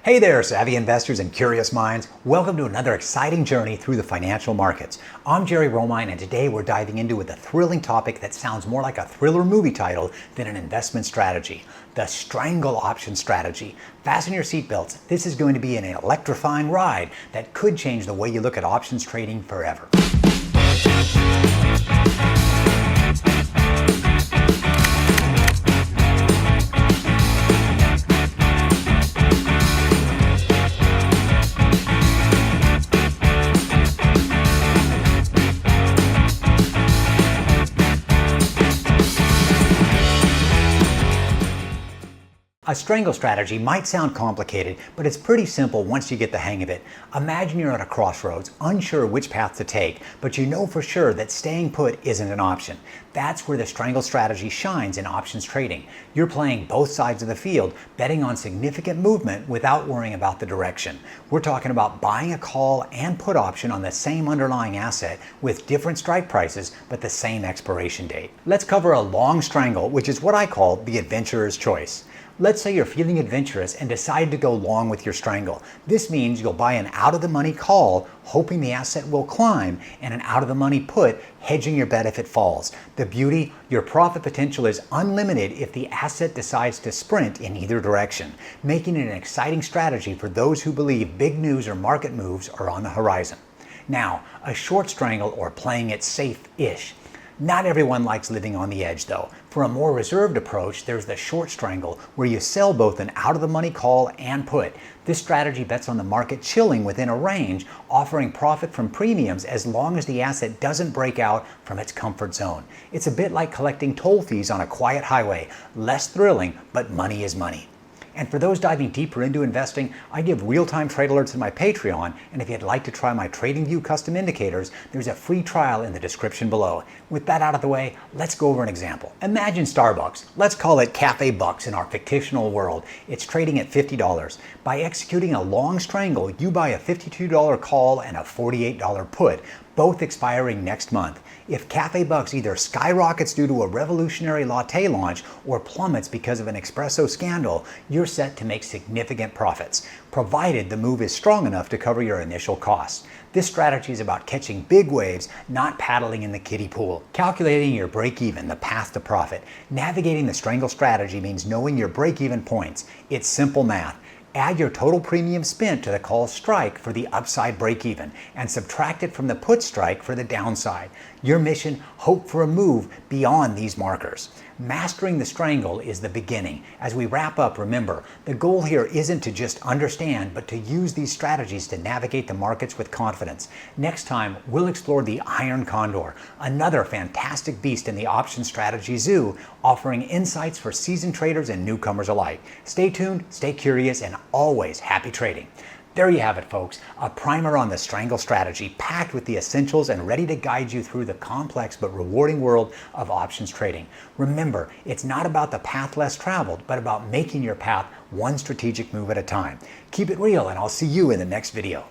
Hey there, savvy investors and curious minds. Welcome to another exciting journey through the financial markets. I'm Jerry Romine, and today we're diving into a thrilling topic that sounds more like a thriller movie title than an investment strategy, the strangle option strategy. Fasten your seatbelts. This is going to be an electrifying ride that could change the way you look at options trading forever. A strangle strategy might sound complicated, but it's pretty simple once you get the hang of it. Imagine you're at a crossroads, unsure which path to take, but you know for sure that staying put isn't an option. That's where the strangle strategy shines in options trading. You're playing both sides of the field, betting on significant movement without worrying about the direction. We're talking about buying a call and put option on the same underlying asset with different strike prices, but the same expiration date. Let's cover a long strangle, which is what I call the adventurer's choice. Let's say you're feeling adventurous and decide to go long with your strangle. This means you'll buy an out-of-the-money call, hoping the asset will climb, and an out-of-the-money put, hedging your bet if it falls. The beauty, your profit potential is unlimited if the asset decides to sprint in either direction, making it an exciting strategy for those who believe big news or market moves are on the horizon. Now, a short strangle, or playing it safe-ish. Not everyone likes living on the edge though. For a more reserved approach, there's the short strangle, where you sell both an out-of-the-money call and put. This strategy bets on the market chilling within a range, offering profit from premiums as long as the asset doesn't break out from its comfort zone. It's a bit like collecting toll fees on a quiet highway. Less thrilling, but money is money. And for those diving deeper into investing, I give real-time trade alerts in my Patreon, and if you'd like to try my TradingView custom indicators, there's a free trial in the description below. With that out of the way, let's go over an example. Imagine Starbucks. Let's call it Cafe Bucks in our fictional world. It's trading at $50. By executing a long strangle, you buy a $52 call and a $48 put, both expiring next month. If Cafe Bucks either skyrockets due to a revolutionary latte launch or plummets because of an espresso scandal, you're set to make significant profits, provided the move is strong enough to cover your initial costs. This strategy is about catching big waves, not paddling in the kiddie pool. Calculating your break-even, the path to profit. Navigating the strangle strategy means knowing your break-even points. It's simple math. Add your total premium spent to the call strike for the upside break-even and subtract it from the put strike for the downside. Your mission, hope for a move beyond these markers. Mastering the strangle is the beginning. As we wrap up, remember, the goal here isn't to just understand, but to use these strategies to navigate the markets with confidence. Next time, we'll explore the Iron Condor, another fantastic beast in the option strategy zoo, offering insights for seasoned traders and newcomers alike. Stay tuned, stay curious, and always happy trading. There you have it, folks, a primer on the strangle strategy packed with the essentials and ready to guide you through the complex but rewarding world of options trading. Remember, it's not about the path less traveled, but about making your path one strategic move at a time. Keep it real, and I'll see you in the next video.